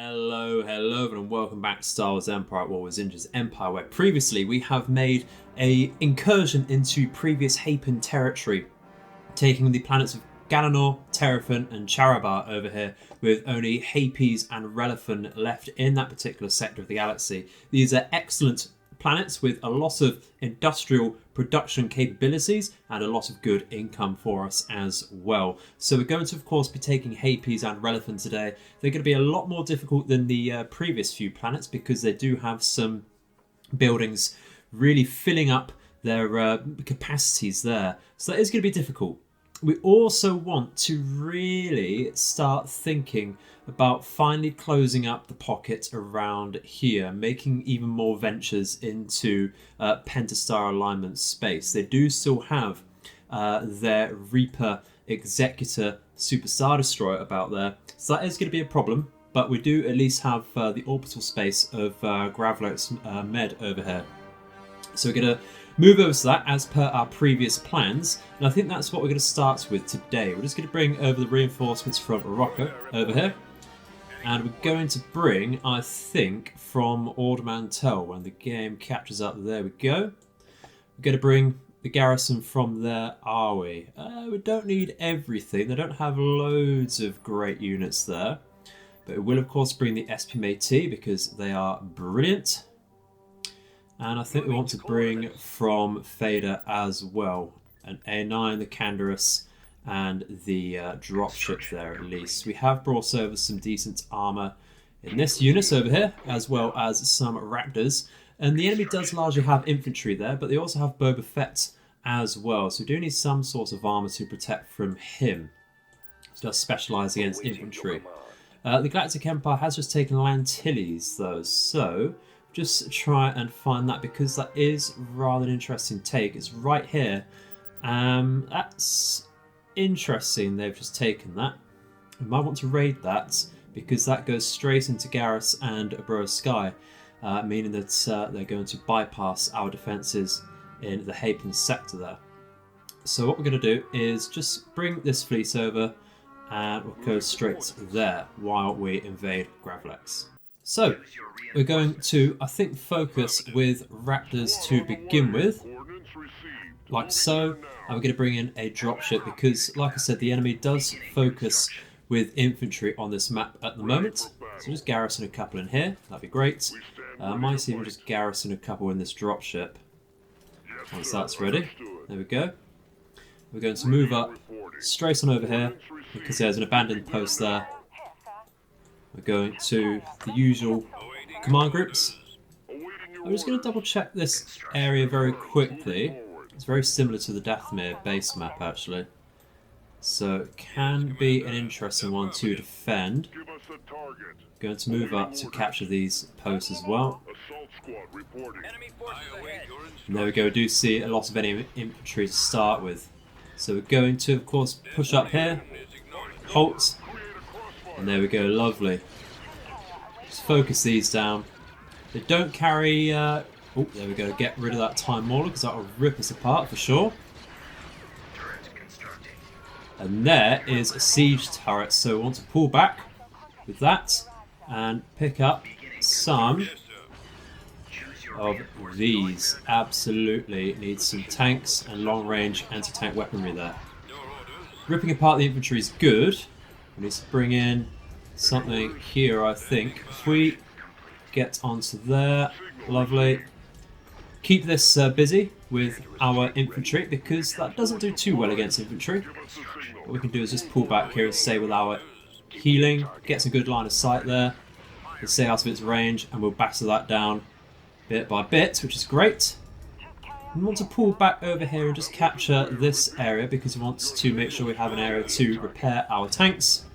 Hello, and welcome back to Star Wars Empire at War with Zsinj's Empire, where previously we have made a incursion into previous Hapan territory, taking the planets of Galanor, Terrafin, and Charabar over here, with only Hapes and Relafin left in that particular sector of the galaxy. These are excellent planets with a lot of industrial production capabilities and a lot of good income for us as well. So we're going to, of course, be taking Hapes and Relafin today. They're going to be a lot more difficult than the previous few planets because they do have some buildings really filling up their capacities there. So that is going to be difficult. We also want to really start thinking about finally closing up the pocket around here, making even more ventures into Pentastar alignment space. They do still have their Reaper Executor Superstar Destroyer about there, so that is going to be a problem, but we do at least have the orbital space of Gravlo's Med over here. So we're going to move over to that as per our previous plans, and I think that's what we're going to start with today. We're just going to bring over the reinforcements from Morocco over here, and we're going to bring, I think, from Ord Mantell when the game catches up. There we go. We're going to bring the garrison from there, are we? We don't need everything. They don't have loads of great units there, but we will, of course, bring the SPMAT because they are brilliant. And I think we want to bring from Fader as well an A9, the Canderous, and the dropship there at least. We have brought over some decent armour in this unit over here, as well as some Raptors. And the enemy does largely have infantry there, but they also have Boba Fett as well. So we do need some sort of armour to protect from him. He does specialise against infantry. The Galactic Empire has just taken Lantilles though, so just try and find that because that is rather an interesting take. It's right here. That's interesting. They've just taken that. We might want to raid that because that goes straight into Garrus and Abroa Sky, meaning that they're going to bypass our defences in the Hapan sector there. So what we're going to do is just bring this fleet over and we'll go straight there while we invade Gravlex. So we're going to, I think, focus with Raptors to begin with, like so, and we're going to bring in a dropship because, like I said, the enemy does focus with infantry on this map at the moment. So just garrison a couple in here, that'd be great. Might even just garrison a couple in this dropship once that's ready. There we go. We're going to move up straight on over here because there's an abandoned post there. We're going to the usual command groups. I'm just going to double check this area very quickly. It's very similar to the Dathomir base map actually. So it can be an interesting one to defend. Going to move up to capture these posts as well. And there we go, we do see a lot of enemy infantry to start with. So we're going to, of course, push up here, halt, and there we go, lovely. Just focus these down. They don't carry... oh, there we go, get rid of that Time Mauler because that will rip us apart for sure. And there is a siege turret, so we want to pull back with that and pick up some of these. Absolutely need some tanks and long-range anti-tank weaponry there. Ripping apart the infantry is good. We need to bring in something here, I think. If we get onto there, lovely. Keep this busy with our infantry because that doesn't do too well against infantry. What we can do is just pull back here and stay with our healing, get some good line of sight there. Let's stay out of its range and we'll batter that down bit by bit, which is great. We want to pull back over here and just capture this area because we want to make sure we have an area to repair our tanks.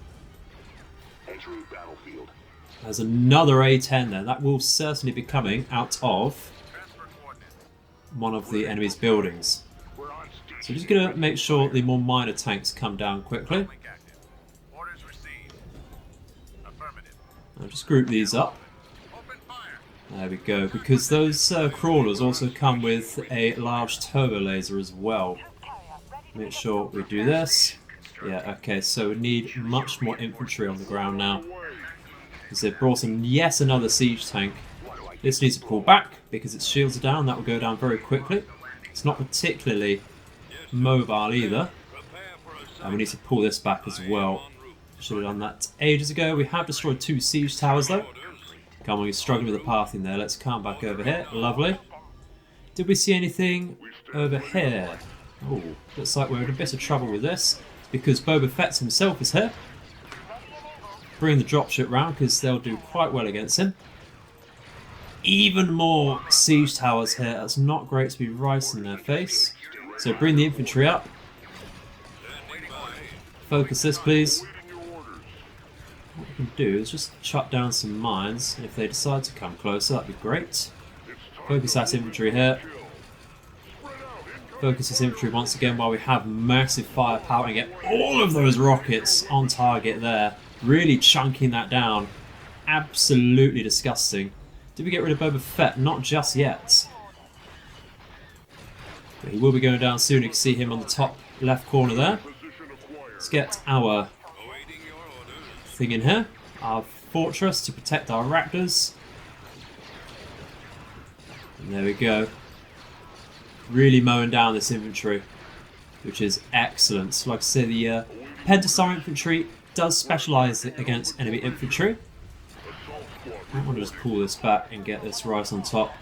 There's another A10 there. That will certainly be coming out of one of the enemy's buildings. So we're just going to make sure the more minor tanks come down quickly. I'll just group these up. There we go, because those crawlers also come with a large turbo laser as well. Make sure we do this. Yeah, okay, so we need much more infantry on the ground now. Because they've brought in yet another siege tank. This needs to pull back because its shields are down. That will go down very quickly. It's not particularly mobile either. And we need to pull this back as well. Should have done that ages ago. We have destroyed 2 siege towers though. Come on, you're struggling with the pathing there. Let's come back over here. Lovely. Did we see anything over here? Oh, looks like we're in a bit of trouble with this. Because Boba Fett himself is here. Bring the dropship round because they'll do quite well against him. Even more siege towers here. That's not great to be right in their face. So bring the infantry up. Focus this, please. What we can do is just shut down some mines. If they decide to come closer, that'd be great. Focus that infantry here. Focus this infantry once again while we have massive firepower and get all of those rockets on target there. Really chunking that down. Absolutely disgusting. Did we get rid of Boba Fett? Not just yet. But he will be going down soon. You can see him on the top left corner there. Let's get our thing in here. Our fortress to protect our raptors. And there we go. Really mowing down this infantry, which is excellent. Like I say, the Pentastar infantry does specialise against enemy infantry. I want to just pull this back and get this right on top.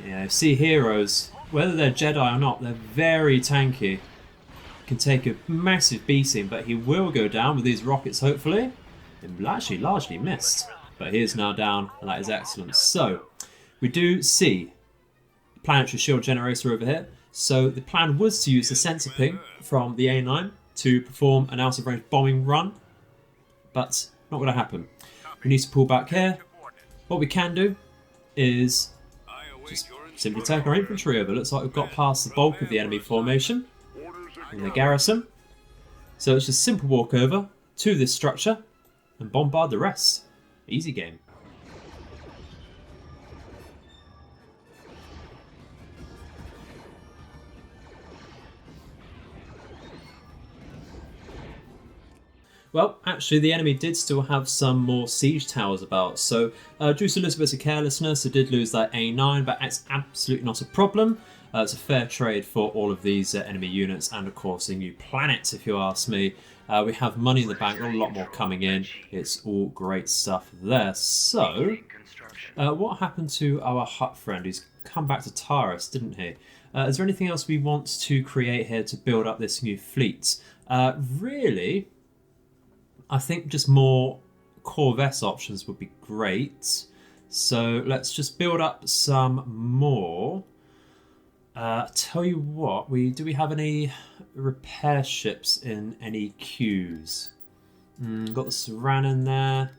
Yeah, see heroes, whether they're Jedi or not, they're very tanky. Can take a massive beating, but he will go down with these rockets, hopefully. They've actually largely missed, but he is now down, and that is excellent. So, we do see planetary shield generator over here. So the plan was to use the sensor ping from the A9 to perform an out-of-range bombing run, but not going to happen. We need to pull back here. What we can do is just simply take our infantry over. Looks like we've got past the bulk of the enemy formation in the garrison. So it's just a simple walk over to this structure and bombard the rest. Easy game. Well, actually, the enemy did still have some more siege towers about, so due to a little bit of carelessness, it did lose that A9, but it's absolutely not a problem. It's a fair trade for all of these enemy units, and of course, a new planet, if you ask me. We have money in the bank, a lot more coming in. It's all great stuff there. So, what happened to our Hutt friend? He's come back to Taurus, didn't he? Is there anything else we want to create here to build up this new fleet? Really, I think just more Corvette options would be great. So let's just build up some more. Tell you what, do we have any repair ships in any queues? Got the Saran in there.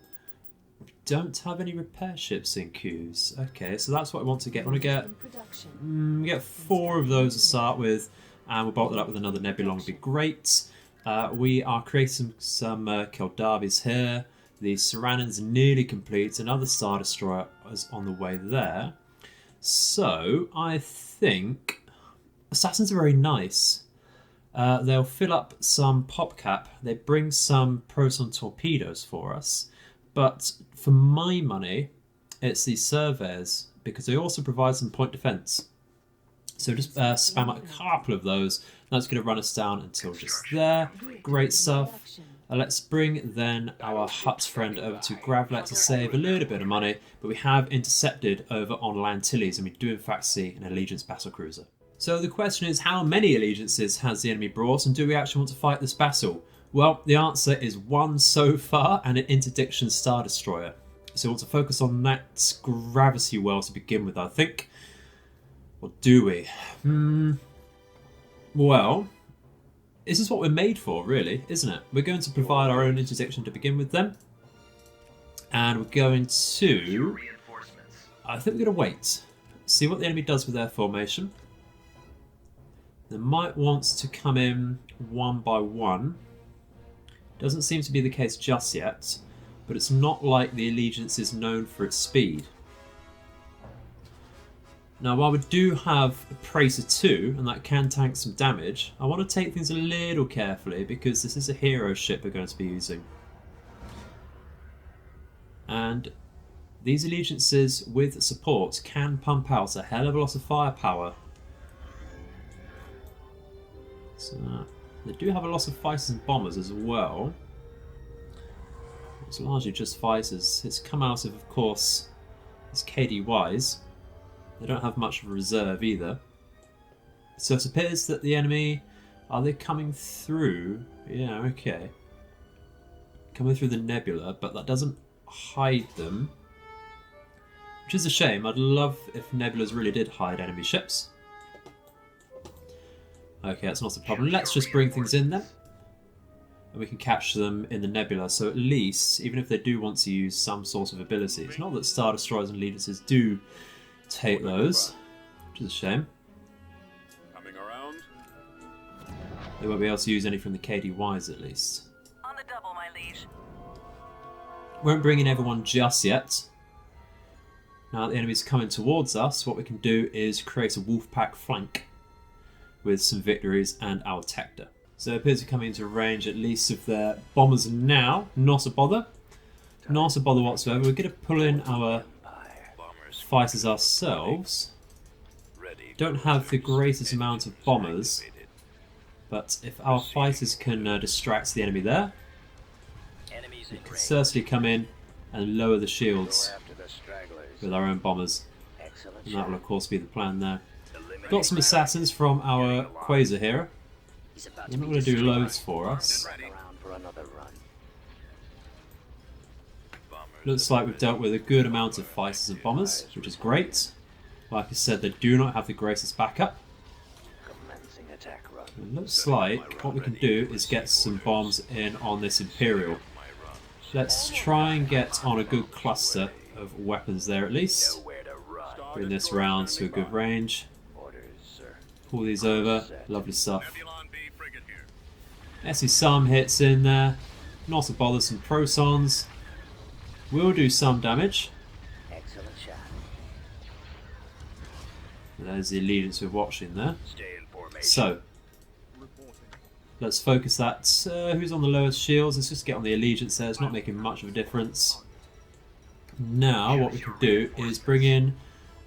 We don't have any repair ships in queues. Okay, so that's what I want to get. I want to get 4 of those to start with, and we'll bolt that up with another Nebulon would be great. We are creating some Keldavis here. The Saranon's nearly complete. Another Star Destroyer is on the way there. So, I think Assassins are very nice. They'll fill up some pop cap. They bring some proton torpedoes for us. But for my money, it's the Surveyors, because they also provide some point defense. So just spam out a couple of those. That's going to run us down until just there. Great stuff. Let's bring then our Hutt friend over to Gravlet to save a little bit of money. But we have intercepted over on Lantilles, and we do in fact see an Allegiance battlecruiser. So the question is, how many Allegiances has the enemy brought, and do we actually want to fight this battle? Well, the answer is 1 so far, and an Interdiction Star Destroyer. So we want to focus on that gravity well to begin with, I think. Or do we? Well, this is what we're made for, really, isn't it? We're going to provide our own interdiction to begin with them. And we're going to... I think we're going to wait. See what the enemy does with their formation. They might want to come in 1 by 1. Doesn't seem to be the case just yet. But it's not like the Allegiance is known for its speed. Now, while we do have a Praetor 2, and that can tank some damage, I want to take things a little carefully because this is a hero ship we're going to be using. And these allegiances with support can pump out a hell of a lot of firepower. So they do have a lot of fighters and bombers as well. It's largely just fighters. It's come out of course, its KDYs. They don't have much of a reserve either. So it appears that the enemy, are they coming through? Yeah, okay. Coming through the nebula, but that doesn't hide them. Which is a shame. I'd love if nebulas really did hide enemy ships. Okay, that's not a problem. Let's just bring things in then. And we can catch them in the nebula. So at least, even if they do want to use some sort of ability, it's not that Star Destroyers and Allegiances do take those, which is a shame. Coming around. They won't be able to use any from the KDYs at least. On the double, my liege. Won't bring in everyone just yet. Now that the enemy's coming towards us, what we can do is create a Wolfpack flank with some victories and our Tector. So it appears to be coming into range at least of their bombers now. Not a bother. Not a bother whatsoever. We're going to pull in our fighters ourselves. Don't have the greatest amount of bombers, but if our fighters can distract the enemy there, we can certainly come in and lower the shields with our own bombers. And that will of course be the plan there. Got some assassins from our Quasar here. They're not going to do loads for us. Looks like we've dealt with a good amount of fighters and bombers, which is great. Like I said, they do not have the greatest backup. It looks like what we can do is get some bombs in on this Imperial. Let's try and get on a good cluster of weapons there at least. Bring this round to a good range. Pull these over. Lovely stuff. I see some hits in there. Not a bother, some Prosons. Will do some damage. Excellent shot. There's the allegiance we're watching there. So, let's focus that. Who's on the lowest shields? Let's just get on the allegiance there. It's not making much of a difference. Now, what we can do is bring in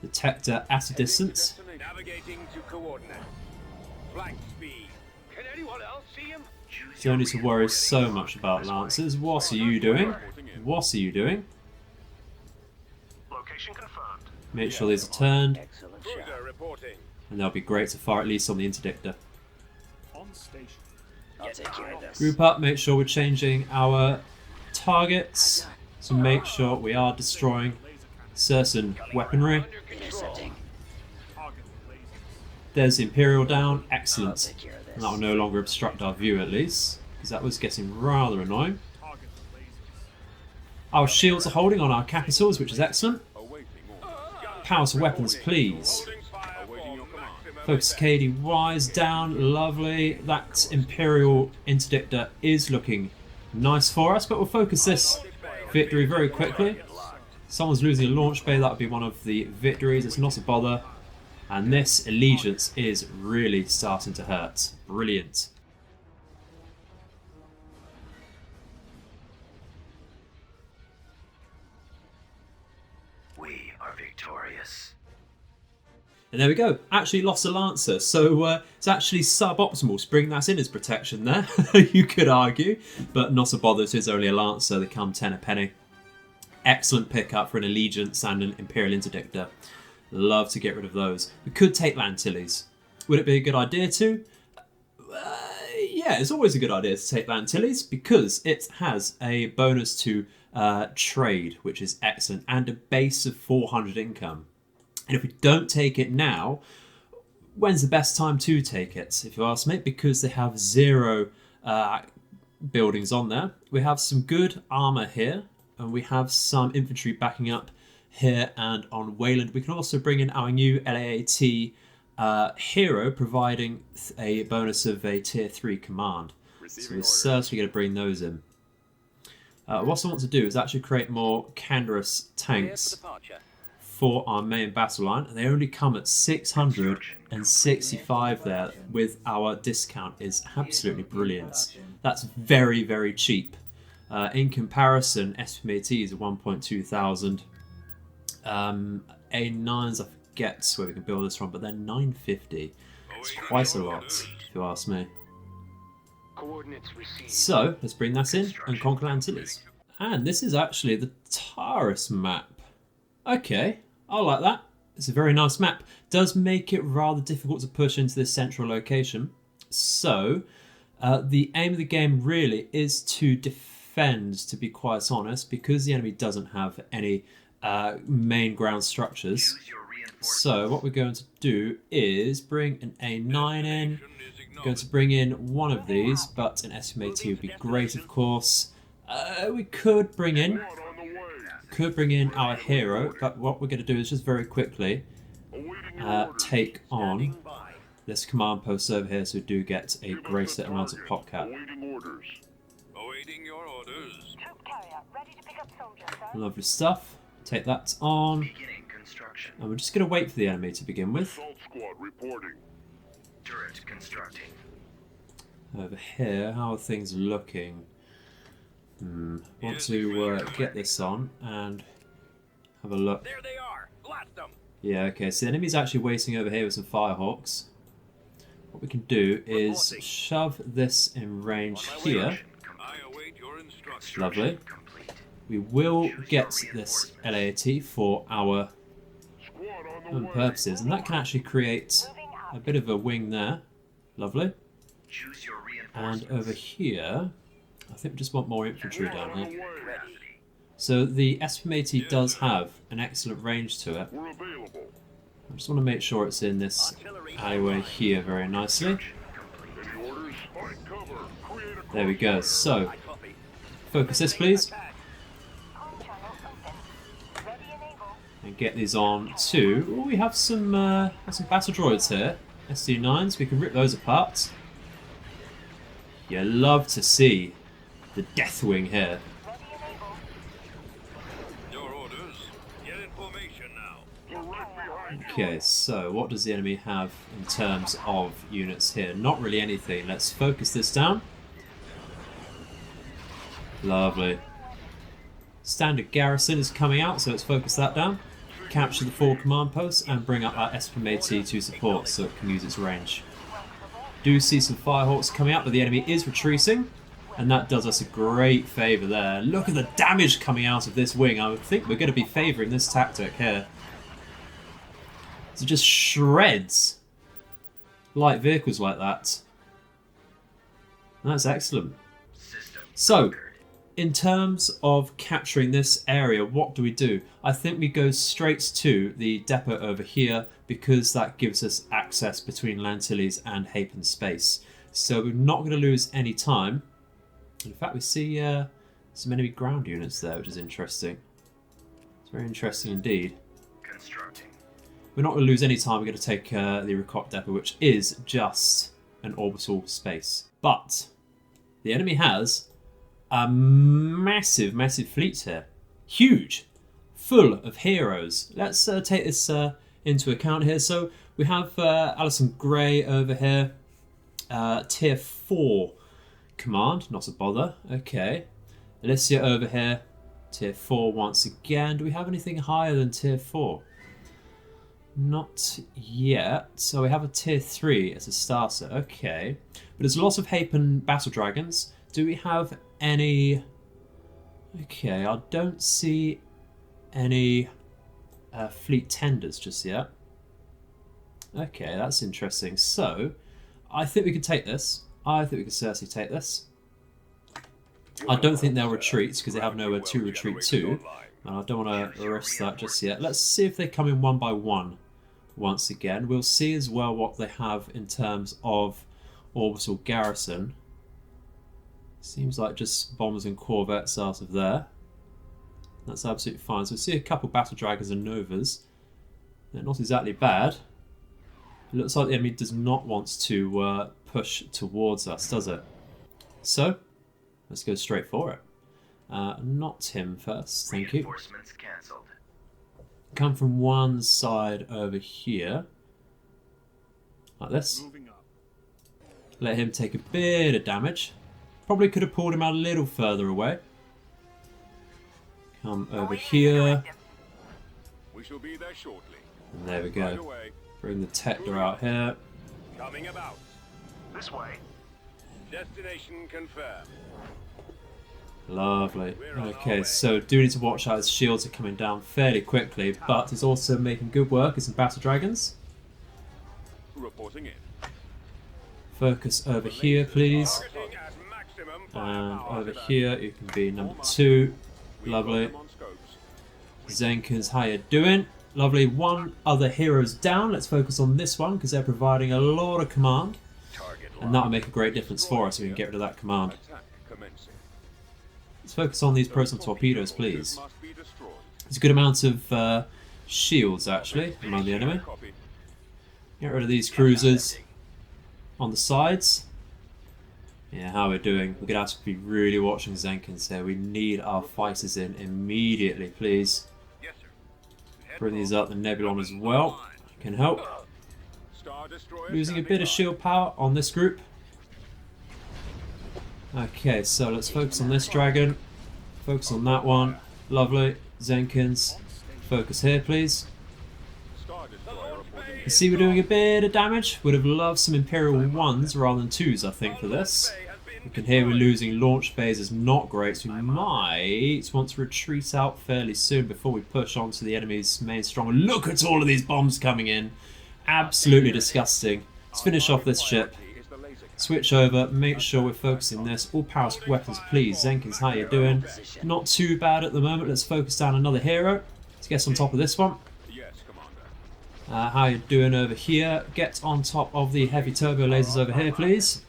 the Tector at a distance. Navigating to coordinate. Flank speed. Can anyone else see him? Don't need to worry so much about Lancers. What are you doing? What are you doing? Location confirmed. Make sure these are turned, Excellent shot. Cruiser reporting. and they'll be great to fire at least on the interdictor. On station. I'll take care of this. Group up, make sure we're changing our targets to make sure we are destroying certain weaponry. Intercepting. Target lasers. There's the Imperial down, excellent. Take care of this. And that will no longer obstruct our view at least, because that was getting rather annoying. Target lasers. Our shields are holding on our capitals, which is excellent. Awaiting orders. Power to weapons, please. Holding fire. Awaiting your command. Focus KDYs down, lovely. That Imperial interdictor is looking nice for us, but we'll focus this victory very quickly. Someone's losing a launch bay, that would be one of the victories, it's not a bother. And this allegiance is really starting to hurt. Brilliant. We are victorious. And there we go. Actually lost a Lancer. So it's actually suboptimal to bring that in as protection there, you could argue. But not a bother, it is only a Lancer. They come 10 a penny. Excellent pickup for an Allegiance and an Imperial Interdictor. Love to get rid of those. We could take Lantilles. Would it be a good idea to? Yeah, it's always a good idea to take Lantilles because it has a bonus to trade, which is excellent, and a base of 400 income. And if we don't take it now, when's the best time to take it, if you ask me? Because they have 0 buildings on there. We have some good armour here, and we have some infantry backing up here and on Wayland. We can also bring in our new LAAT hero, providing a bonus of a tier 3 command. So we're certainly going to bring those in. What I want to do is actually create more Canderous tanks for our main battle line, and they only come at 665 there. With our discount is absolutely brilliant. That's very, very cheap. In comparison, SPMATs are 1.2 thousand. A9s, I forget where we can build this from, but they're 950. It's quite a lot, if you ask me. Coordinates received. So, let's bring that in and conquer Antilles. And this is actually the Taurus map. Okay, I like that. It's a very nice map. Does make it rather difficult to push into this central location. So, the aim of the game really is to defend, to be quite honest, because the enemy doesn't have any main ground structures. So what we're going to do is bring an A9 in. We're going to bring in one of these, but an SMAT would be great, of course. We could bring in our hero, but what we're going to do is just very quickly take on this command post over here, so we do get a greater amount of popcat. Awaiting your orders. Troop carrier, ready to pick up soldiers, sir. Lovely stuff. Take that on. Beginning construction. And we're just going to wait for the enemy to begin with. Assault squad reporting. Turret constructing. Over here, how are things looking? Want to get this on and have a look. There they are. Blast them. Yeah, okay, so the enemy's actually waiting over here with some Firehawks. What we can do is shove this in range here. I await your instructions. Lovely. Complete. We will get this LAT for our own purposes, and that can actually create a bit of a wing there. Lovely. Choose your And reinforcements. over here, I think we just want more infantry down here. Ready. So the SPMAT does have an excellent range to it. We're available. I just want to make sure it's in this alleyway here very nicely. Any orders? Find cover. Create a There we go. So, Copy. focus this please, Com channel open. Ready and able. and get these on too. Ooh, we have some battle droids here, SD9s. We can rip those apart. You love to see the Deathwing here. Ready and able. Your orders. Get in formation now. We're right behind you. Okay, so what does the enemy have in terms of units here? Not really anything. Let's focus this down. Lovely. Standard garrison is coming out, so let's focus that down. Capture the 4 command posts and bring up our SPMAT to support so it can use its range. Do see some Firehawks coming out, but the enemy is retreating, and that does us a great favour there. Look at the damage coming out of this wing. I would think we're going to be favouring this tactic here. So it just shreds light vehicles like that. That's excellent. System So, conquered. in terms of capturing this area, what do we do? I think we go straight to the depot over here, because that gives us access between Lantilles and Hapan space. So we're not going to lose any time. In fact, we see some enemy ground units there, which is interesting. It's very interesting indeed. Constructing. We're not going to lose any time. We're going to take the Recop depot, which is just an orbital space. But the enemy has a massive, massive fleet here. Huge. Full of heroes. Let's take this into account here. So we have Alison Gray over here. Tier 4 command. Not a bother. Okay. Alicia over here. Tier 4 once again. Do we have anything higher than Tier 4? Not yet. So we have a Tier 3 as a starter. Okay. But there's lots of Hapan Battle Dragons. Do we have any... Okay, I don't see any fleet tenders just yet. Okay, that's interesting. So, I think we could take this. I think we could certainly take this. I don't think they'll retreat because they have nowhere to retreat to. And I don't want to risk that just yet. Let's see if they come in one by one once again. We'll see as well what they have in terms of orbital garrison. Seems like just bombers and corvettes out of there. That's absolutely fine. So we'll see a couple battle dragons and novas. They're not exactly bad. It looks like the enemy does not want to push towards us, does it? So, let's go straight for it. Not him first, thank you. Reinforcements cancelled. Come from one side over here. Like this. Let him take a bit of damage. Probably could have pulled him out a little further away. Come over here. We shall be there shortly. And there we Right go. away. Bring the Tector out here. Coming about. This way. Destination confirmed. Lovely. Okay, so do need to watch out. His shields are coming down fairly quickly, but he's also making good work with some battle dragons. Reporting in. Focus over here, please. Targeting at maximum And firepower. over here, you can be number 2. We've Lovely. got them on scopes. Zenkins, how you doing? Lovely. One other hero's down. Let's focus on this one because they're providing a lot of command. Target And that'll make a great difference for us if we can get rid of that command. attack commencing. Let's focus on these proton torpedoes, please. Must be destroyed. There's a good amount of shields, actually, among the enemy. Copy. Get rid of these cruisers on the sides. Yeah, how we're doing. We're going to have to be really watching Zenkins here. We need our fighters in immediately, please. Yes, sir. Bring these up, the Nebulon as well. Can help. Star Destroyer Losing a standing bit of by. shield power on this group. Okay, so let's focus on this dragon. Focus on that one. Lovely. Zenkins. Focus here, please. Star Destroyer reporting You see we're doing a bit of damage. Would have loved some Imperial 1s rather than 2s, I think, for this. You can hear we're losing launch bays is not great, so we might want to retreat out fairly soon before we push onto the enemy's main strong. Look at all of these bombs coming in. Absolutely disgusting. Let's finish off this ship. is the laser cannon. Switch over, make sure we're focusing this. All power weapons, please. Zenkins, how you doing? Not too bad at the moment. Let's focus down another hero. Let's get on top of this one. Yes, Commander. How you doing over here? Get on top of the heavy turbo lasers over here, please.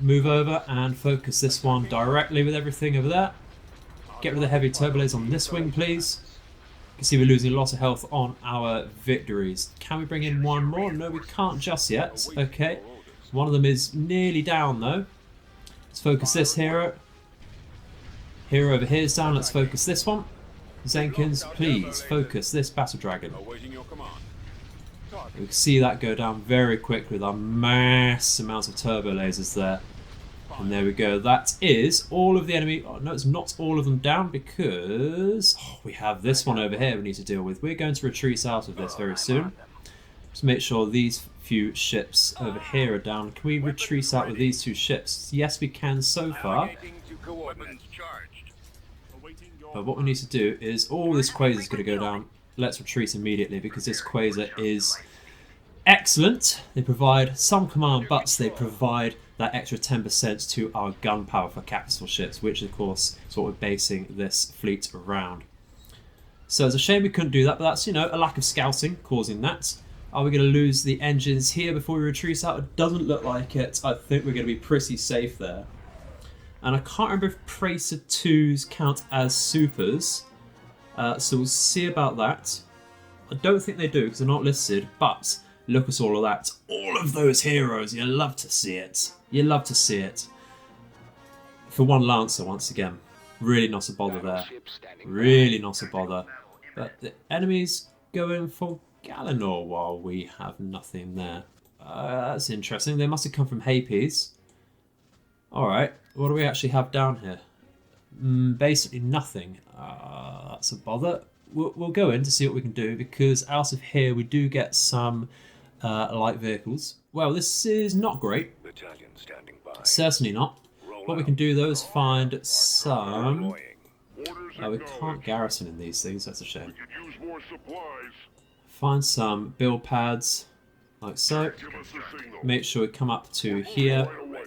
Move over and focus this one directly with everything over there. Get rid of the heavy turbo lasers on this wing, please. You can see we're losing a lot of health on our victories. Can we bring in one more? No, we can't just yet. Okay. One of them is nearly down, though. Let's focus this hero. Hero over here is down. Let's focus this one. Zenkins, please focus this battle dragon. Awaiting your command. We can see that go down very quickly with our mass amounts of turbo lasers there. And there we go. That is all of the enemy. Oh, no, it's not all of them down because we have this one over here we need to deal with. We're going to retreat out of this very soon. Just make sure these few ships over here are down. Can we retreat out with these 2 ships? Yes, we can so far. Navigating to coordinates. Charged. But what we need to do is all this quasar is going to go down. Let's retreat immediately because this quasar is excellent. They provide some command, but they provide that extra 10% to our gun power for capital ships, which of course is what we're basing this fleet around. So it's a shame we couldn't do that, but that's, you know, a lack of scouting causing that. Are we going to lose the engines here before we retreat out? It doesn't look like it. I think we're going to be pretty safe there. And I can't remember if Praetor 2s count as supers. So we'll see about that. I don't think they do because they're not listed, but look at all of that. All of those heroes, you love to see it. You love to see it. For one Lancer, once again. Really not a bother there. Really not a bother. But the enemy's going for Galanor while we have nothing there. That's interesting. They must have come from Hapes. Alright, what do we actually have down here? Basically nothing. That's a bother. We'll go in to see what we can do because out of here we do get some light vehicles. Well, this is not great. Battalion standing by. Certainly not. What we can do though is find some... Orders we acknowledged. can't garrison in these things, that's a shame. Could use more supplies. Find some build pads, like so. Give us a signal. Make sure we come up to here. Right away.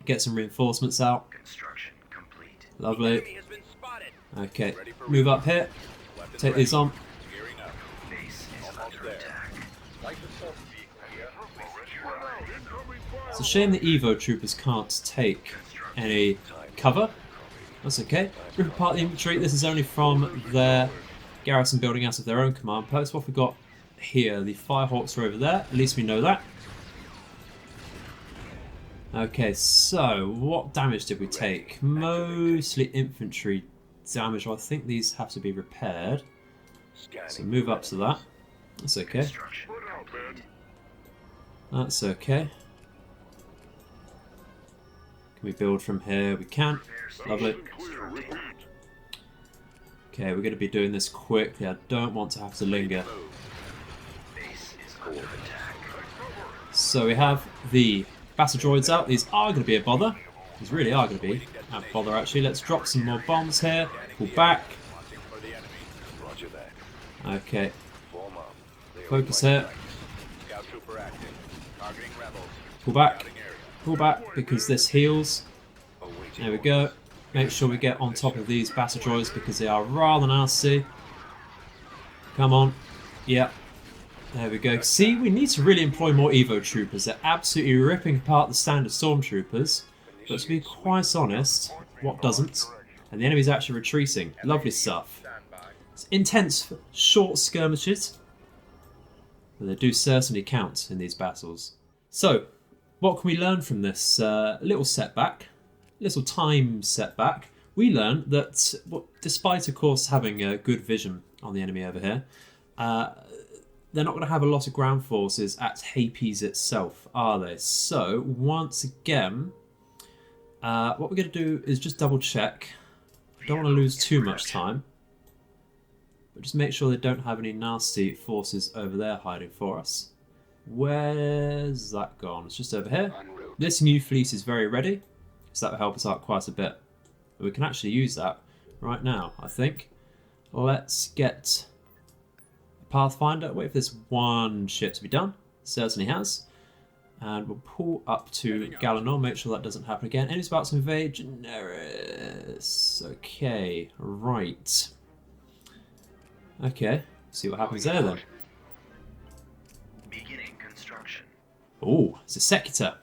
Get some reinforcements out. Construction complete. Lovely. Enemy has been spotted. Okay, move up here. Take these on. Gearing up. Base is Almost under there. attack. Light assault vehicle here. Incoming fire. It's a shame the Evo troopers can't take any cover. That's okay. Rip apart the infantry. This is only from their garrison building out of their own command post. What have we got here? The Firehawks are over there. At least we know that. Okay, so what damage did we take? Mostly infantry damage. I think these have to be repaired. Scanning. So move up to that. That's okay. Construction Put out, complete. Ben. That's okay. Can we build from here? We can. Lovely. Listen clear. Repeat. Okay, we're going to be doing this quickly. I don't want to have to linger. Base is under attack. So we have the battle droids out. These are going to be a bother. These really are going to be a bother, actually. Let's drop some more bombs here. Pull back. Watching for the enemy. Roger that. Okay, Form up. They are focus flanking here. right. Scout trooper active. Targeting rebels. Pull back. Scouting area. Pull back because this heals. Awaiting There we go. Make sure we get on top of these battle droids because they are rather nasty. Come on. Yep. There we go. See, we need to really employ more Evo troopers. They're absolutely ripping apart the standard stormtroopers. But to be quite honest, what doesn't? And the enemy's actually retreating. Lovely stuff. It's intense, short skirmishes. But they do certainly count in these battles. So, what can we learn from this little setback? Little time setback. We learned that, despite of course having good vision on the enemy over here, they're not going to have a lot of ground forces at Hapes itself, are they? So once again, what we're going to do is just double check. Don't want to lose too much time, but just make sure they don't have any nasty forces over there hiding for us. Where's that gone? It's just over here. This new fleet is very ready. So that will help us out quite a bit. We can actually use that right now, I think. Let's get a Pathfinder. Wait for this one ship to be done. Certainly has. And we'll pull up to Galanor, make sure that doesn't happen again. Enemies about to invade Generis. Okay, right. Okay, see what happens there then. Beginning construction. Oh, it's a Secutor.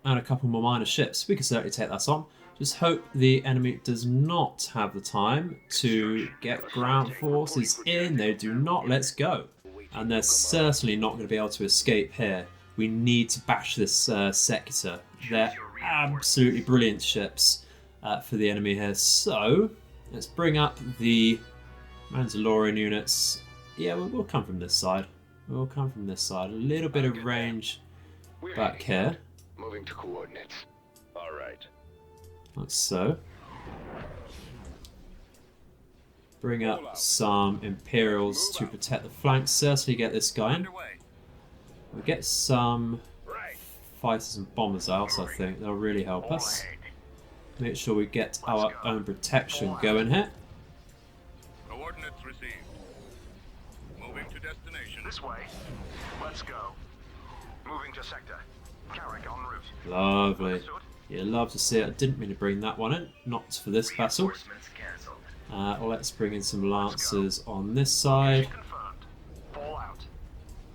And a couple more minor ships. We can certainly take that on. Just hope the enemy does not have the time to get ground forces in. They do not. Let's go. And they're certainly not going to be able to escape here. We need to bash this Secutor. They're absolutely brilliant ships for the enemy here. So, let's bring up the Mandalorian units. Yeah, we'll come from this side. We'll come from this side. A little bit of range back here. Moving to coordinates. All right. Like so. Bring up some Imperials to protect the flanks. Certainly get this guy in. Underway. We'll get some Right. fighters and bombers out, I think. They'll really help us. Make sure we get our own protection going here. Coordinates received. Moving to destination. This way. Let's go. Moving to sector. Carrick en route. Lovely. Understood. Yeah, love to see it. I didn't mean to bring that one in. Not for this battle. Reinforcements cancelled. Let's bring in some Lancers on this side. Confirmed. Fall out.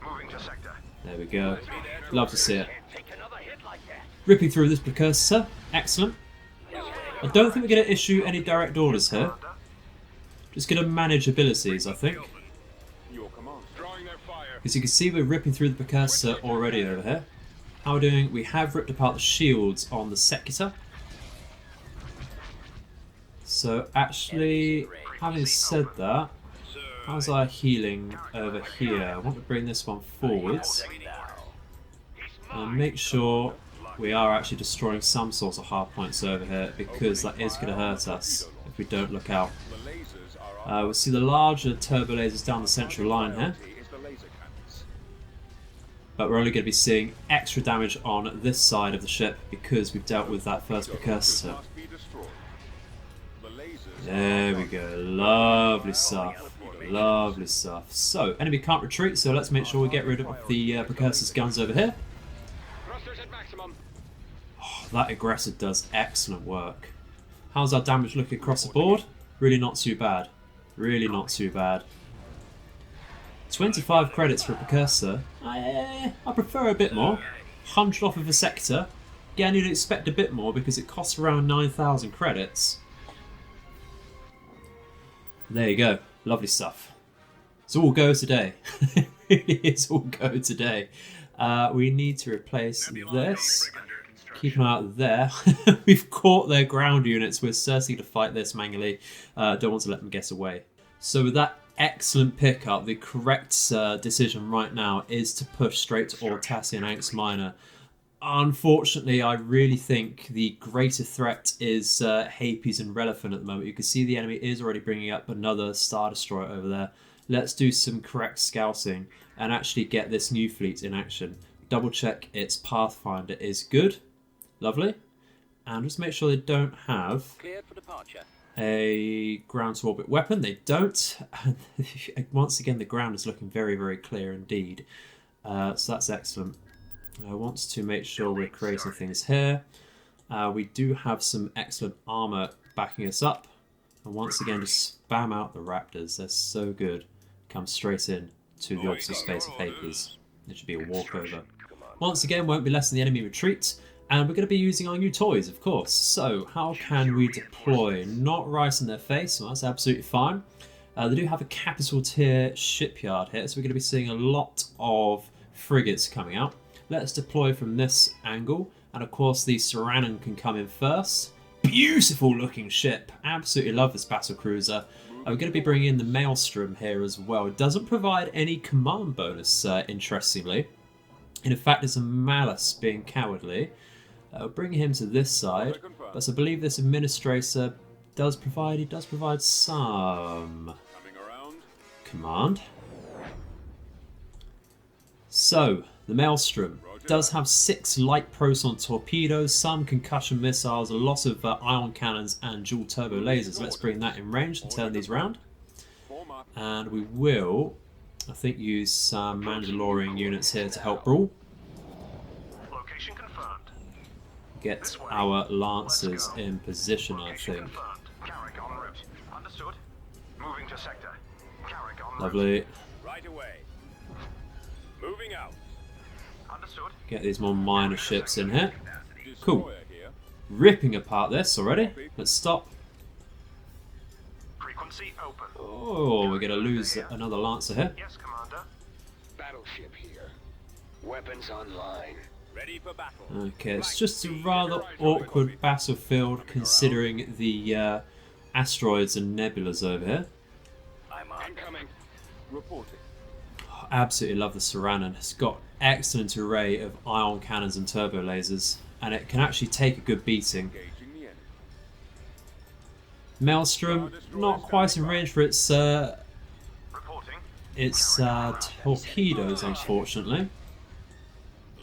Moving to sector. There we go. Love to see it. Take another hit like that. Ripping through this precursor. Excellent. I don't think we're going to issue any direct orders here. Commander. Just going to manage abilities, I think. Your command. Drawing their fire. As you can see, we're ripping through the precursor already over here. How we're doing, we have ripped apart the shields on the Secutor. So actually, having said that, how's our healing over here? I want to bring this one forwards. And make sure we are actually destroying some sorts of hard points over here, because that is going to hurt us if we don't look out. The lasers are We'll see the larger turbo lasers down the central line here. is the laser cannons. But we're only going to be seeing extra damage on this side of the ship because we've dealt with that first precursor. Must be destroyed. The lasers There we go. Lovely stuff. Lovely stuff. So, enemy can't retreat, so let's make sure we get rid of the precursor's guns over here. thrusters at maximum. Oh, that aggressor does excellent work. How's our damage looking across the board? Really not too bad. Really not too bad. 25 credits for a precursor. I prefer a bit more. 100 off of a sector. Again, you'd expect a bit more because it costs around 9,000 credits. There you go. Lovely stuff. It's all go today. It's all go today. We need to replace this. keep an eye out there. We've caught their ground units. We're certain to fight this manually. Don't want to let them get away. So with that excellent pickup, the correct decision right now is to push straight to Ortasi and Anx Minor. Unfortunately, I really think the greater threat is Hapes and Relefant at the moment. You can see the enemy is already bringing up another Star Destroyer over there. Let's do some correct scouting and actually get this new fleet in action. Double check its Pathfinder is good. Lovely. And just make sure they don't have Cleared for departure. a ground to orbit weapon. They don't. Once again, the ground is looking very, very clear indeed. So that's excellent. I want to make sure we're creating things here. We do have some excellent armor backing us up. And once again, just spam out the Raptors. They're so good. Come straight in to the opposite space of Hapes. It should be a walkover. Once again, won't be less than the enemy retreat. And we're going to be using our new toys, of course. So, how can we deploy? Not right in their face. Well, that's absolutely fine. They do have a capital tier shipyard here. So, we're going to be seeing a lot of frigates coming out. Let's deploy from this angle. And, of course, the Saranan can come in first. Beautiful looking ship. Absolutely love this battle cruiser. We're going to be bringing in the Maelstrom here as well. It doesn't provide any command bonus, interestingly. In fact, it's a malice being cowardly. I'll bring him to this side, but I believe this administrator does provide some command. So, the Maelstrom does have 6 light proton torpedoes, some concussion missiles, a lot of ion cannons and dual turbo lasers. Let's bring that in range and turn these round. And we will, I think, use some Mandalorian units here to help Brawl. Location confirmed. Get our Lancers in position, I think. Carrick en route. Understood. Moving to sector. Carrick en route. Lovely. Right away. Moving out. Understood. Get these more minor ships in here. Cool. Destroyer here. Ripping apart this already. Let's stop. Frequency open. Oh, we're going to lose another Lancer here. Yes, Commander. Battleship here. Weapons online. Ready for battle. Okay, it's just a rather awkward battlefield considering the asteroids and nebulas over here. I'm coming. Reporting. Absolutely love the Saranan. It's got excellent array of ion cannons and turbo lasers, and it can actually take a good beating. Engaging the enemy. Maelstrom, not quite in range for its Reporting. torpedoes, unfortunately.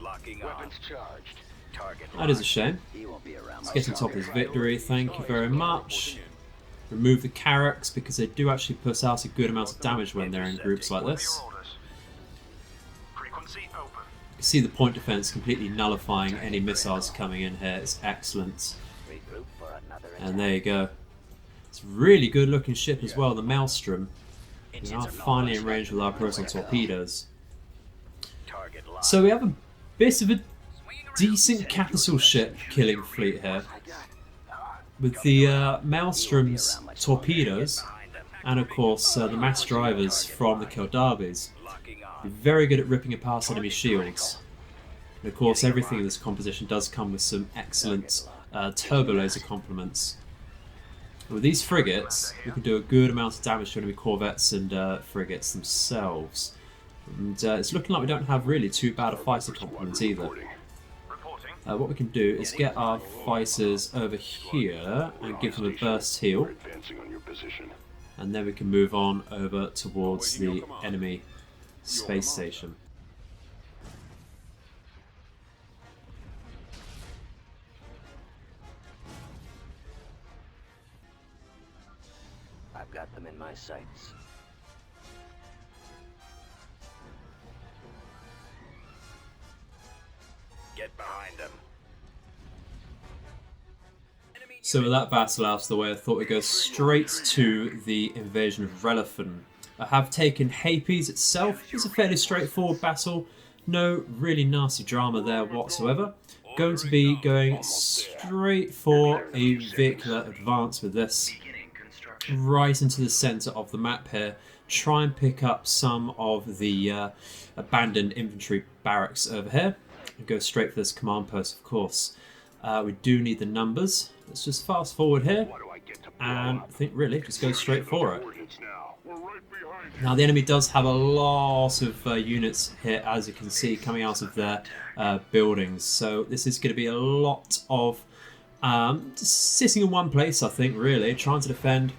Locking on. Weapons charged. Target. That is a shame. He won't be around. Let's get on top of his victory. Thank you very much. Remove the Carracks because they do actually put out a good amount of damage when they're in groups like this. Your orders. Frequency open. You can see the point defense completely nullifying any missiles coming in here. It's excellent. Regroup for another And there you go. It's a really good looking ship as well, the Maelstrom. We are finally in range with our proton torpedoes. target line. So we have a bit of a decent capital ship killing fleet here. With the Maelstrom's torpedoes and of course the mass drivers from the Keldabis. Very good at ripping apart enemy shields. And of course everything in this composition does come with some excellent turbo laser complements. With these frigates, we can do a good amount of damage to enemy corvettes and frigates themselves. And it's looking like we don't have really too bad a fighter complement either. What we can do is get our fighters over here and give them a burst heal. And then we can move on over towards the enemy space station. I've got them in my sights. Get behind them. So with that battle out of the way, I thought we'd go straight to the invasion of Relefant. I have taken Hapes itself. It's a fairly straightforward battle. No really nasty drama there whatsoever. Going to be going straight for a vehicular advance with this. Right into the centre of the map here. Try and pick up some of the abandoned infantry barracks over here. And go straight for this command post, of course. We do need the numbers. Let's just fast forward here, What do I get to and I think really just go straight for it. coordinates now? We're right behind you. Now the enemy does have a lot of units here, as you can see, coming out of their buildings. So this is going to be a lot of just sitting in one place, I think, really, trying to defend.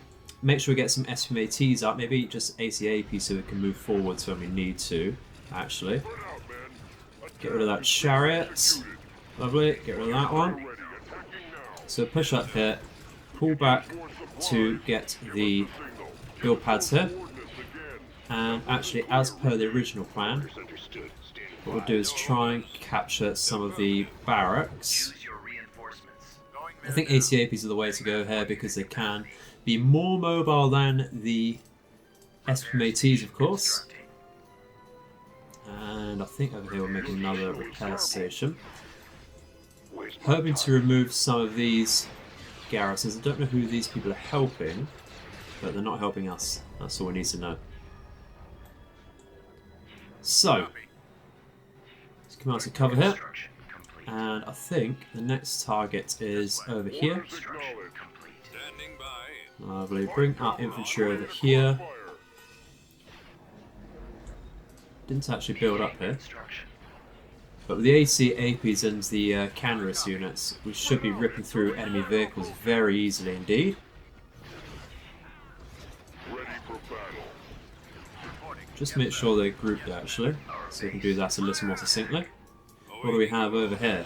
Make sure we get some SPMATs up, maybe just ACAP so we can move forwards when we need to, actually. Spread out, men. Get rid of that chariot. Lovely, get rid of that one. Ready. Attacking now. So push up here, pull back to get the build pads here. Coordinates again. And actually, as per the original plan, Understood. Standing what we'll do is try and capture some of the barracks. Use your reinforcements. I think ACAPs are the way to go here because they can be more mobile than the SPMATs, of course. And I think over here we're making another repair station. Hoping to remove some of these garrisons. I don't know who these people are helping, but they're not helping us. That's all we need to know. So, let's come out to cover here. Construction complete. And I think the next target is over here. Acknowledged. Standing by. Lovely. Bring our infantry over here. Fire. Didn't actually build up here. Construction. But with the ACAPs and the Canris units, we should be ripping through enemy vehicles very easily indeed. Ready for battle. Just make sure they're grouped actually, so we can do that a little more succinctly. What do we have over here?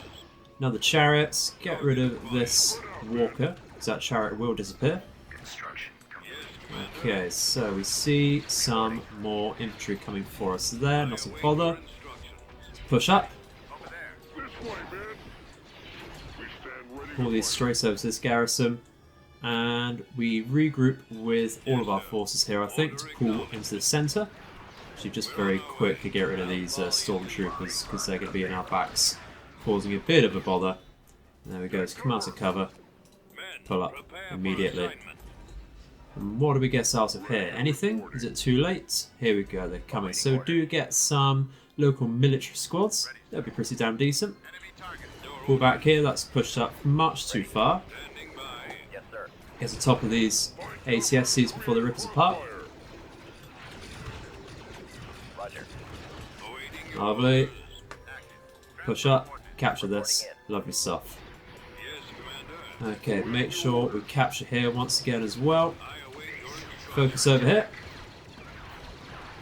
Another chariots. Get rid of this walker, because that chariot will disappear. Construction complete. Okay, so we see some more infantry coming for us there, not a bother. Let's push up. This way, men. We stand ready. Pull these straight over to this garrison, and we regroup with all of our forces here, I think, to pull into the centre. Actually, just very quick to get rid of these stormtroopers because they're going to be in our backs, causing a bit of a bother. There we go, let's come out of cover, pull up immediately. And what do we get out of here? Anything? Is it too late? Here we go, they're coming. So do get some local military squads, that'd be pretty damn decent. Pull back here, that's pushed up much too far. Yes, sir. Get to the top of these ATSCs before they rip us apart. Roger. Lovely. Push up, capture this. Lovely stuff. Okay, make sure we capture here once again as well. Focus over here.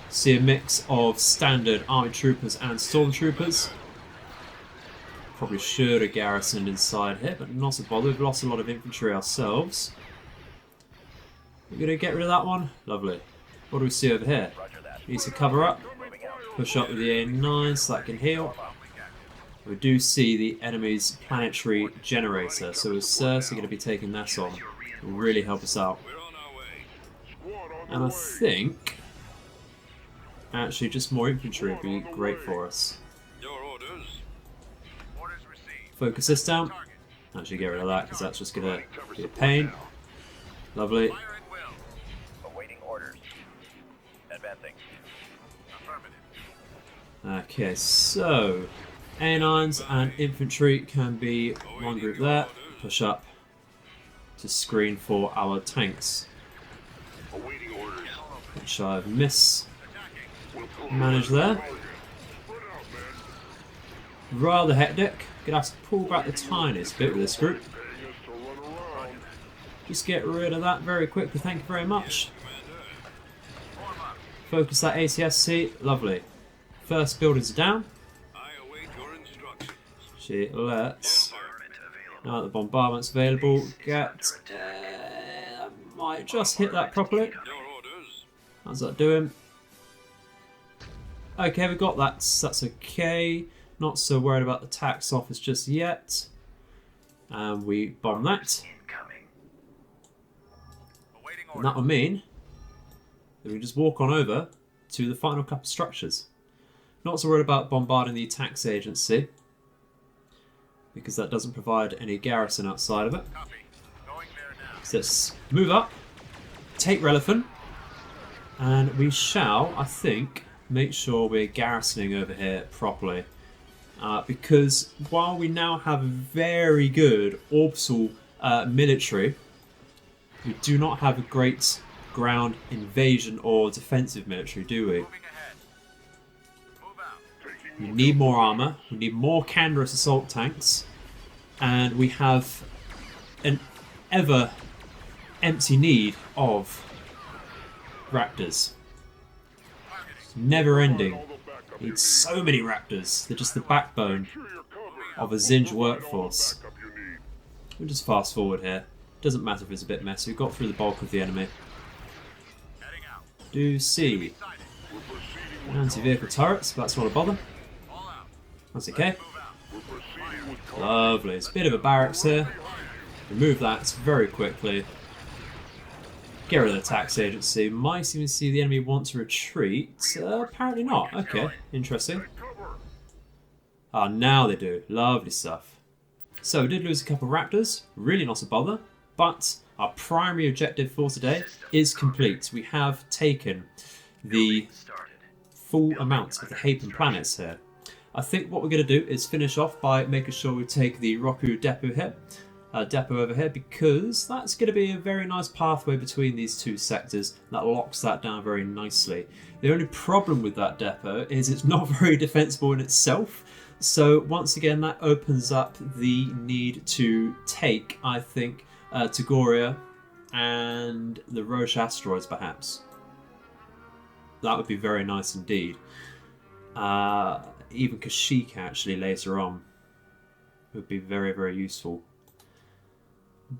See a mix of standard army troopers and stormtroopers. Probably should have garrisoned inside here, but not a bother. We've lost a lot of infantry ourselves. We're going to get rid of that one. Lovely. What do we see over here? Roger that. Needs to cover up. Moving out. Push up with the A9 so that can heal. We do see the enemy's planetary generator, so we're certainly going to be taking that on. It will really help us out. We're on our way. Squad on And the I way. think actually just more infantry would be great for us. Your orders. Orders received. Focus this down. Actually get rid of that because that's just going to be a pain. Lovely. Fire at will. Awaiting orders. Advancing. Affirmative. Okay, so A9s and infantry can be one group there. Push up to screen for our tanks, Awaiting orders. which I've mismanaged there. Spread out, men. Rather hectic. Gonna have to pull back the tiniest bit with this group. Paying us to run around. Just get rid of that very quickly, thank you very much. Focus that ATSC, lovely. First buildings are down. I await your instructions. Actually, let's. Now that the bombardment's available, get. Might just hit that properly. Your orders. How's that doing? Okay, we got that. That's okay. Not so worried about the tax office just yet. And we bomb that. Incoming. Awaiting And that will mean that we just walk on over to the final couple of structures. Not so worried about bombarding the tax agency, because that doesn't provide any garrison outside of it. Copy. Going there now. So let's move up, take Relifon, and we shall, I think, make sure we're garrisoning over here properly. because while we now have a very good orbital military, we do not have a great ground invasion or defensive military, do we? Moving ahead. Move out. We need more armour, we need more Canderous assault tanks, and we have an ever empty need of Raptors. It's never ending. Need so many Raptors. They're just the backbone of a Zsinj workforce. We'll just fast forward here. Doesn't matter if it's a bit messy. We've got through the bulk of the enemy. Heading out. Do see anti-vehicle turrets, but that's not a bother. All out. That's okay. Move out. Lovely. It's a bit of a barracks here. Remove that very quickly. Get rid of the tax agency. Might even see the enemy want to retreat. Apparently not. Okay, interesting. Ah, now they do. Lovely stuff. So we did lose a couple of Raptors. Really not a bother. But our primary objective for today is complete. We have taken the full amount of the Hapan planets here. I think what we're going to do is finish off by making sure we take the Roku depot here. Depot over here, because that's going to be a very nice pathway between these two sectors that locks that down very nicely. The only problem with that depot is it's not very defensible in itself, so once again that opens up the need to take, I think, Tagoria and the Roche asteroids perhaps. That would be very nice indeed. Even Kashyyyk actually later on would be very, very useful.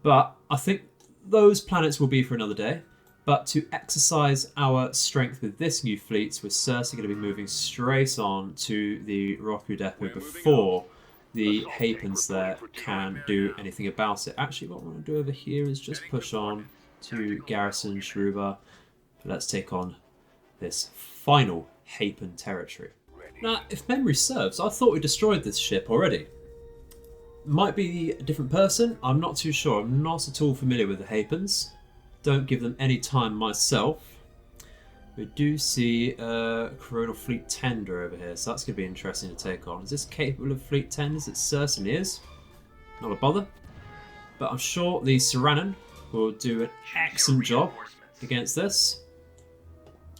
But I think those planets will be for another day. But to exercise our strength with this new fleet, we're certainly going to be moving straight on to the Roku depot before the Hapans there can do anything about it. Actually, what I want to do over here is just push on to Garrison Shruba. Let's take on this final Hapan territory. Now, if memory serves, I thought we destroyed this ship already. Might be a different person, I'm not too sure. I'm not at all familiar with the Hapans. Don't give them any time myself. We do see a Coronal Fleet Tender over here, so that's going to be interesting to take on. Is this capable of Fleet Tenders? It certainly is. Not a bother. But I'm sure the Saranan will do an excellent job against this.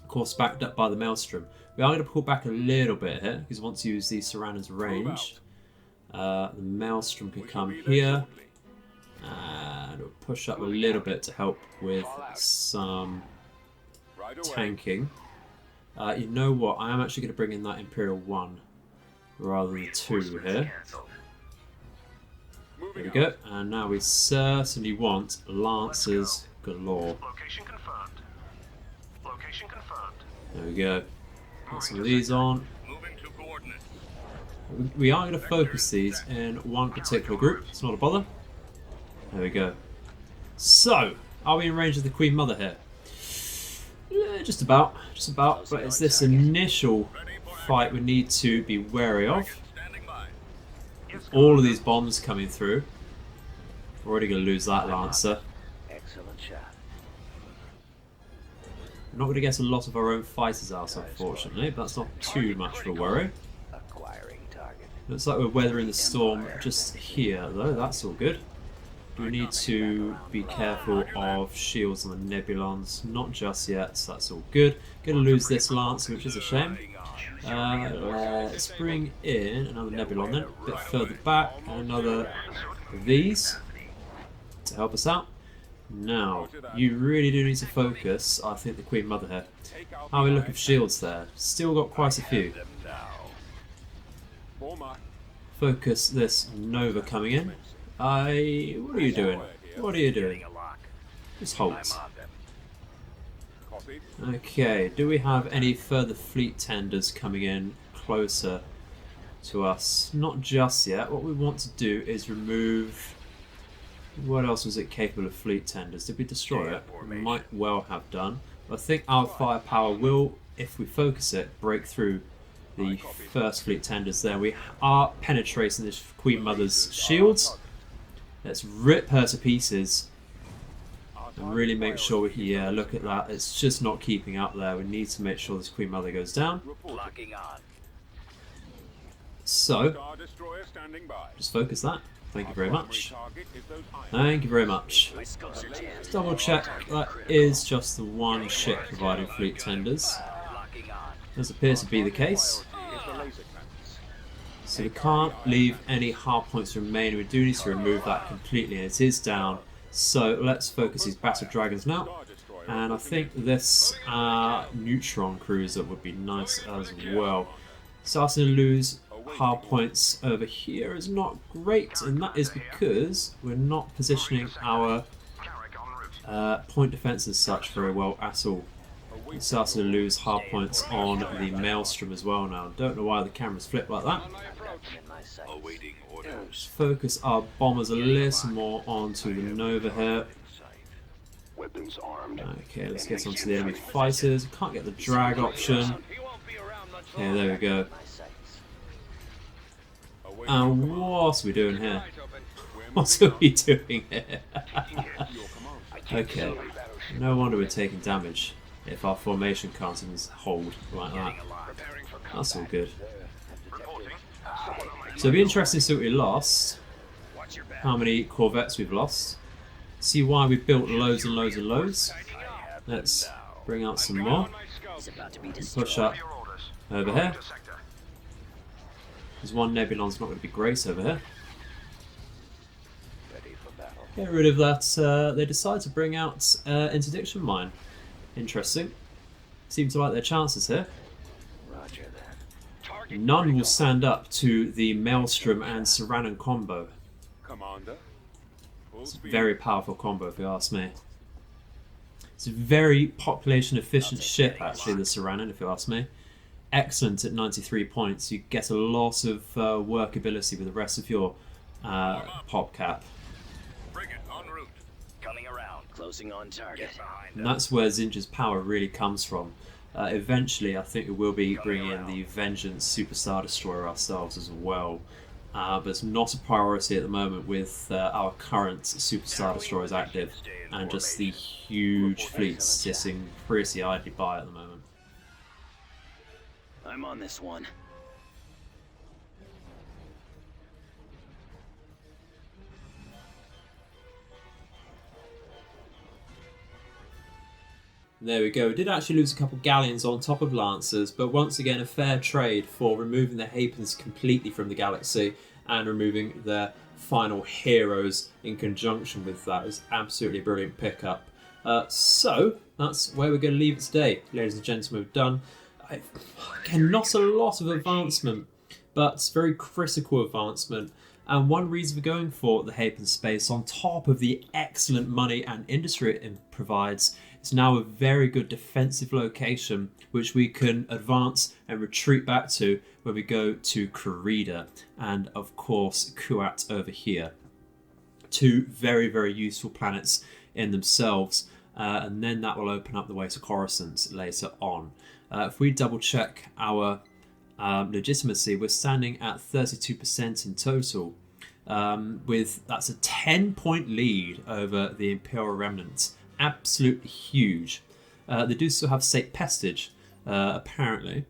Of course, backed up by the Maelstrom. We are going to pull back a little bit here, because once you use the Saranan's range, the Maelstrom can come here and we'll push up a little bit to help with some tanking. You know what? I am actually going to bring in that Imperial 1 rather than 2 here. There we go. And now we certainly want Lancers galore. Location confirmed. Location confirmed. There we go. Get some of these on. Moving to coordinates. We are going to focus these in one particular group. It's not a bother. There we go. So, are we in range of the Queen Mother here? Just about. But it's this initial fight we need to be wary of. Standing by. All of these bombs coming through. We're already going to lose that Lancer. Excellent shot. We're not going to get a lot of our own fighters out, unfortunately, but that's not too much of a worry. Acquiring target. Looks like we're weathering the storm just here, though. That's all good. Do we need to be careful of shields on the Nebulons? Not just yet, so that's all good. Going to lose this Lancer, which is a shame. Let's bring in another Nebulon then, a bit further back, and another of these to help us out. Now, you really do need to focus, I think, the Queen Mother here. How are we looking for shields there? Still got quite a few. Focus this Nova coming in. What are you doing? What are you doing? Just halt. Okay, do we have any further fleet tenders coming in closer to us? Not just yet. What we want to do is remove... What else was it capable of fleet tenders? Did we destroy it? We might well have done. But I think our firepower will, if we focus it, break through the first fleet tenders there. We are penetrating this Queen Mother's shields. Let's rip her to pieces and really make sure we can, yeah, look at that. It's just not keeping up there. We need to make sure this Queen Mother goes down. Locking on. So, Star Destroyer standing by. just focus that. Thank you very much. Target is those islands. Thank you very much. Let's double check that is just the one ship providing fleet tenders. Does appear to be the case. Is the laser cannons. So we can't leave any hard points remaining. We do need to remove that completely, and it is down. So let's focus these battle dragons now. Star Destroyer. And I think this neutron cruiser would be nice as well. Starting to lose hard points over here is not great, and that is because we're not positioning our Carrick en route. point defense and such very well at all. We're starting to lose hard points on the Maelstrom as well now. Don't know why the camera's flipped like that. Awaiting orders. Focus our bombers a little more onto the Nova here. Weapons armed. Okay, let's get onto the enemy fighters. Can't get the drag option. He won't be around much Okay, longer. there we go. Awaiting And what are we doing here? What are we doing here? Okay, no wonder we're taking damage if our formation can't even hold like that. That's all good. Reporting. So it'll be interesting to see what we lost. How many corvettes we've lost. See why we built loads and loads and loads. Let's bring out some more. Push up Your orders. over here. To sector. There's one Nebulon's not going to be great over here. Ready for battle. Get rid of that. They decide to bring out Interdiction Mine. Interesting. Seem to like their chances here. Roger that. None will stand up to the Maelstrom and Serranon combo. Commander. Full speed. Very powerful combo if you ask me. It's a very population efficient ship actually, the Serranon, if you ask me. Excellent at 93 points. You get a lot of workability with the rest of your pop cap. Frigate en route. Coming around. Closing on target. And that's where Zsinj's power really comes from. Eventually, I think we will be bringing in the Vengeance Super Star Destroyer ourselves as well. But it's not a priority at the moment with our current Super Star Destroyers active and just the huge fleets sitting pretty idly by at the moment. I'm on this one. There we go. We did actually lose a couple galleons on top of Lancers, but once again a fair trade for removing the Hapans completely from the galaxy and removing their final heroes in conjunction with that. It was absolutely brilliant pickup. So that's where we're going to leave it today, ladies and gentlemen. We've done again not a lot of advancement, but very critical advancement. And one reason for going for the Hapan space, on top of the excellent money and industry it provides, it's now a very good defensive location which we can advance and retreat back to when we go to Corrida and of course Kuat over here. Two very, very useful planets in themselves, and then that will open up the way to Coruscant later on. If we double check our legitimacy, we're standing at 32% in total. That's a 10-point lead over the Imperial Remnant. Absolutely huge. They do still have St. Pestage, apparently.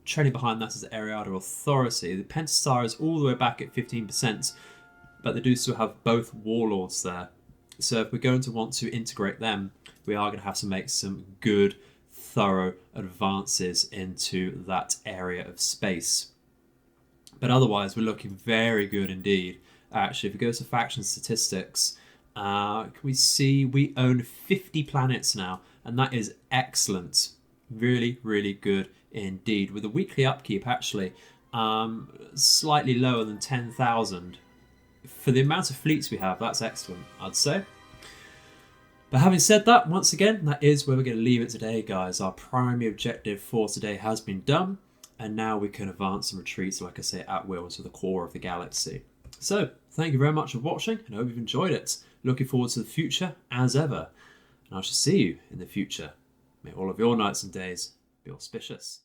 Trailing behind that is the Ariada Authority. The Pentastar is all the way back at 15%, but they do still have both Warlords there. So if we're going to want to integrate them, we are going to have to make some good, thorough advances into that area of space. But otherwise, we're looking very good indeed. Actually, if we go to faction statistics, can we see we own 50 planets now, and that is excellent. Really, really good indeed. With a weekly upkeep, actually, slightly lower than 10,000. For the amount of fleets we have, that's excellent, I'd say. But having said that, once again, that is where we're going to leave it today, guys. Our primary objective for today has been done, and now we can advance and retreat, like I say, at will to the core of the galaxy. So, thank you very much for watching, and I hope you've enjoyed it. Looking forward to the future, as ever. And I shall see you in the future. May all of your nights and days be auspicious.